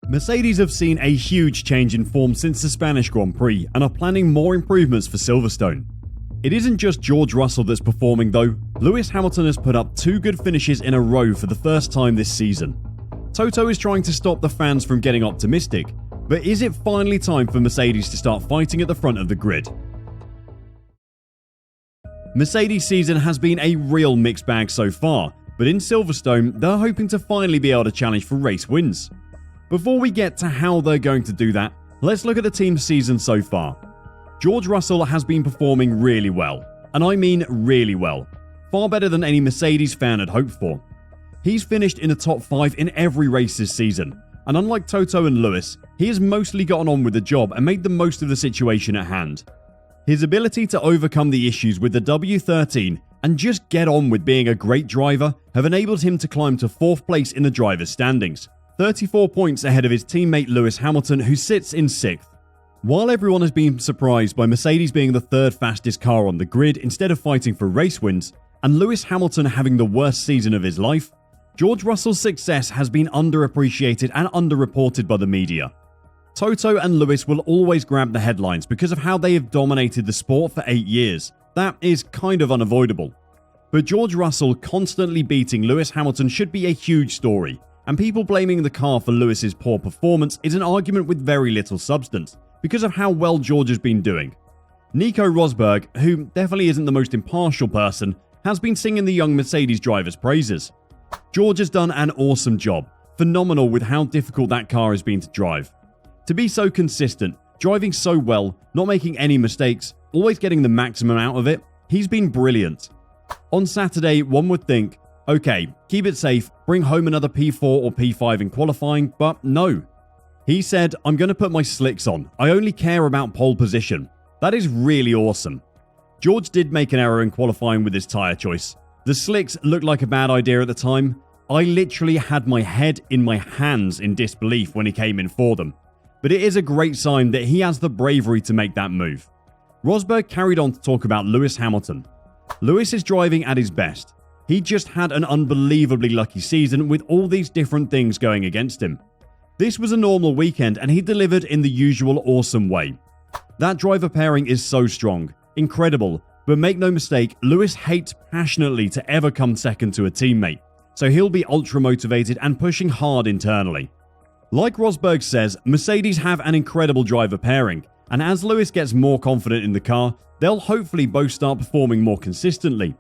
Mercedes have seen a huge change in form since the Spanish Grand Prix and are planning more improvements for Silverstone. It isn't just George Russell that's performing though. Lewis Hamilton has put up 2 good finishes in a row for the first time this season. Toto is trying to stop the fans from getting optimistic, but is it finally time for Mercedes to start fighting at the front of the grid? Mercedes' season has been a real mixed bag so far, but in Silverstone they're hoping to finally be able to challenge for race wins. Before we get to how they're going to do that, let's look at the team's season so far. George Russell has been performing really well, and I mean really well, far better than any Mercedes fan had hoped for. He's finished in the top 5 in every race this season, and unlike Toto and Lewis, he has mostly gotten on with the job and made the most of the situation at hand. His ability to overcome the issues with the W13 and just get on with being a great driver have enabled him to climb to 4th place in the drivers' standings, 34 points ahead of his teammate Lewis Hamilton, who sits in 6th. While everyone has been surprised by Mercedes being the 3rd fastest car on the grid instead of fighting for race wins, and Lewis Hamilton having the worst season of his life, George Russell's success has been underappreciated and underreported by the media. Toto and Lewis will always grab the headlines because of how they have dominated the sport for 8 years. That is kind of unavoidable. But George Russell constantly beating Lewis Hamilton should be a huge story, and people blaming the car for Lewis's poor performance is an argument with very little substance because of how well George has been doing. Nico Rosberg, who definitely isn't the most impartial person, has been singing the young Mercedes driver's praises. George has done an awesome job, phenomenal with how difficult that car has been to drive. To be so consistent, driving so well, not making any mistakes, always getting the maximum out of it, he's been brilliant. On Saturday, one would think, okay, keep it safe, bring home another P4 or P5 in qualifying, but no. He said, I'm going to put my slicks on. I only care about pole position. That is really awesome. George did make an error in qualifying with his tyre choice. The slicks looked like a bad idea at the time. I literally had my head in my hands in disbelief when he came in for them. But it is a great sign that he has the bravery to make that move. Rosberg carried on to talk about Lewis Hamilton. Lewis is driving at his best. He just had an unbelievably lucky season with all these different things going against him. This was a normal weekend and he delivered in the usual awesome way. That driver pairing is so strong, incredible, but make no mistake, Lewis hates passionately to ever come second to a teammate, so he'll be ultra motivated and pushing hard internally. Like Rosberg says, Mercedes have an incredible driver pairing, and as Lewis gets more confident in the car, they'll hopefully both start performing more consistently.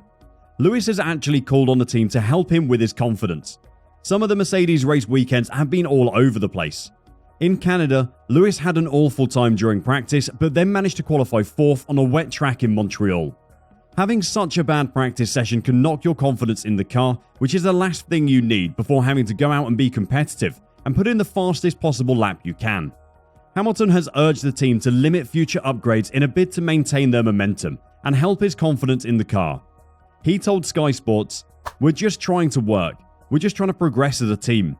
Lewis has actually called on the team to help him with his confidence. Some of the Mercedes race weekends have been all over the place. In Canada, Lewis had an awful time during practice, but then managed to qualify 4th on a wet track in Montreal. Having such a bad practice session can knock your confidence in the car, which is the last thing you need before having to go out and be competitive and put in the fastest possible lap you can. Hamilton has urged the team to limit future upgrades in a bid to maintain their momentum and help his confidence in the car. He told Sky Sports, "We're just trying to work. We're just trying to progress as a team.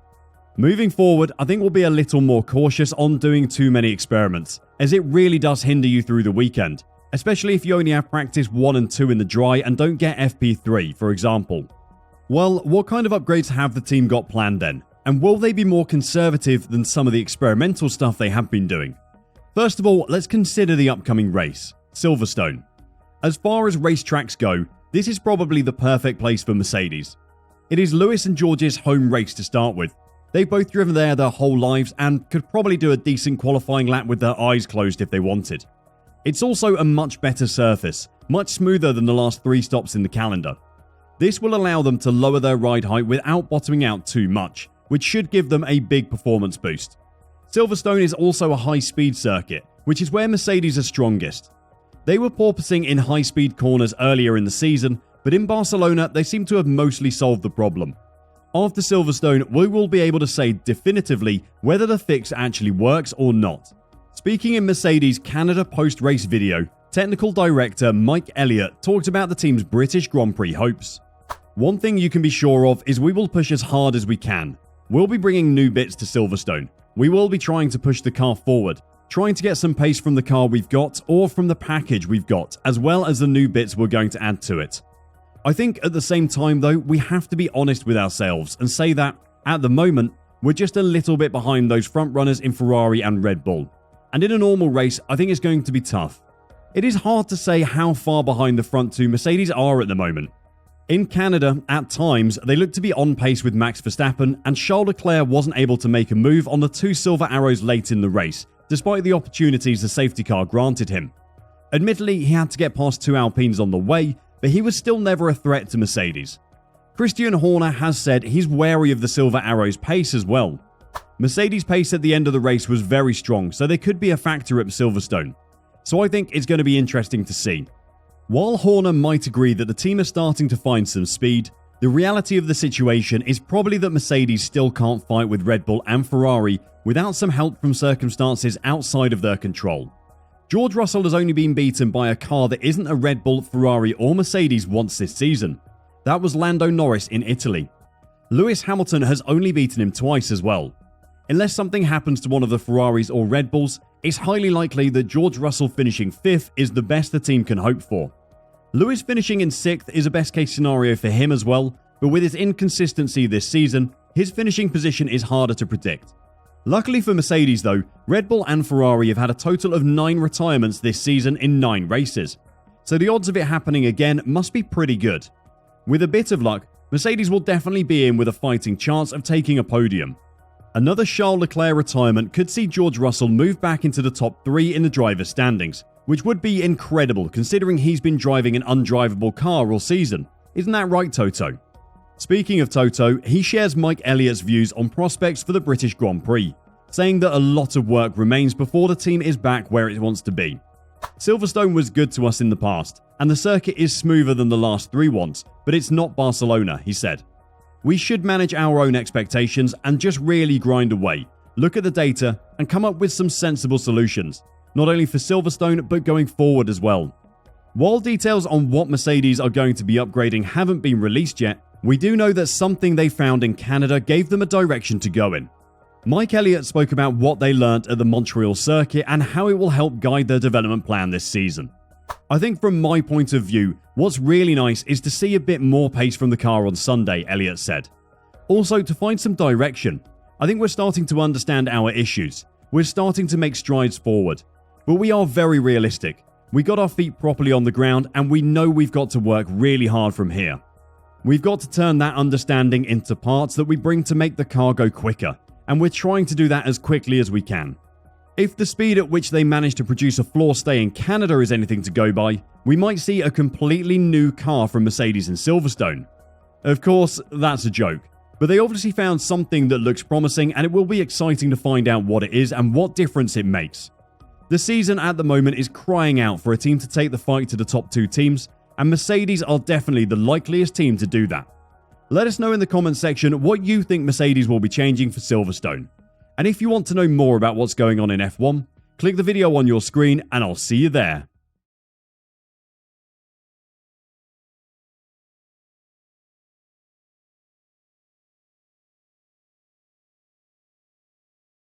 Moving forward, I think we'll be a little more cautious on doing too many experiments, as it really does hinder you through the weekend, especially if you only have practice 1 and 2 in the dry and don't get FP3, for example." Well, what kind of upgrades have the team got planned then? And will they be more conservative than some of the experimental stuff they have been doing? First of all, let's consider the upcoming race, Silverstone. As far as racetracks go, this is probably the perfect place for Mercedes. It is Lewis and George's home race to start with. They've both driven there their whole lives and could probably do a decent qualifying lap with their eyes closed if they wanted. It's also a much better surface, much smoother than the last 3 stops in the calendar. This will allow them to lower their ride height without bottoming out too much, which should give them a big performance boost. Silverstone is also a high-speed circuit, which is where Mercedes are strongest. They were porpoising in high-speed corners earlier in the season, but in Barcelona they seem to have mostly solved the problem. After Silverstone, we will be able to say definitively whether the fix actually works or not. Speaking in Mercedes' Canada post-race video, technical director Mike Elliott talked about the team's British Grand Prix hopes. "One thing you can be sure of is we will push as hard as we can. We'll be bringing new bits to Silverstone. We will be trying to push the car forward, trying to get some pace from the car we've got or from the package we've got, as well as the new bits we're going to add to it. I think at the same time though, we have to be honest with ourselves and say that, at the moment, We're just a little bit behind those front runners in Ferrari and Red Bull. And in a normal race, I think it's going to be tough. It is hard to say how far behind the front two Mercedes are at the moment. In Canada, at times, they looked to be on pace with Max Verstappen, and Charles Leclerc wasn't able to make a move on the two silver arrows late in the race, despite the opportunities the safety car granted him. Admittedly, he had to get past two Alpines on the way, but he was still never a threat to Mercedes. Christian Horner has said he's wary of the silver arrow's pace as well. Mercedes' pace at the end of the race was very strong, so they could be a factor at Silverstone. So I think it's going to be interesting to see. While Horner might agree that the team are starting to find some speed, the reality of the situation is probably that Mercedes still can't fight with Red Bull and Ferrari without some help from circumstances outside of their control. George Russell has only been beaten by a car that isn't a Red Bull, Ferrari or Mercedes once this season. That was Lando Norris in Italy. Lewis Hamilton has only beaten him twice as well. Unless something happens to one of the Ferraris or Red Bulls, it's highly likely that George Russell finishing 5th is the best the team can hope for. Lewis finishing in 6th is a best case scenario for him as well, but with his inconsistency this season, his finishing position is harder to predict. Luckily for Mercedes though, Red Bull and Ferrari have had a total of 9 retirements this season in 9 races, so the odds of it happening again must be pretty good. With a bit of luck, Mercedes will definitely be in with a fighting chance of taking a podium. Another Charles Leclerc retirement could see George Russell move back into the top 3 in the driver's standings, which would be incredible considering he's been driving an undrivable car all season. Isn't that right, Toto? Speaking of Toto, he shares Mike Elliott's views on prospects for the British Grand Prix, saying that a lot of work remains before the team is back where it wants to be. Silverstone was good to us in the past, and the circuit is smoother than the last 3 ones, but it's not Barcelona, he said. We should manage our own expectations and just really grind away, look at the data, and come up with some sensible solutions, not only for Silverstone but going forward as well. While details on what Mercedes are going to be upgrading haven't been released yet, we do know that something they found in Canada gave them a direction to go in. Mike Elliott spoke about what they learnt at the Montreal circuit and how it will help guide their development plan this season. I think from my point of view, what's really nice is to see a bit more pace from the car on Sunday, Elliott said. Also, to find some direction. I think we're starting to understand our issues. We're starting to make strides forward. But we are very realistic. We got our feet properly on the ground and we know we've got to work really hard from here. We've got to turn that understanding into parts that we bring to make the car go quicker, and we're trying to do that as quickly as we can. If the speed at which they managed to produce a floor stay in Canada is anything to go by, we might see a completely new car from Mercedes in Silverstone. Of course, that's a joke, but they obviously found something that looks promising, and it will be exciting to find out what it is and what difference it makes. The season at the moment is crying out for a team to take the fight to the top 2 teams, and Mercedes are definitely the likeliest team to do that. Let us know in the comments section what you think Mercedes will be changing for Silverstone. And if you want to know more about what's going on in F1, click the video on your screen and I'll see you there.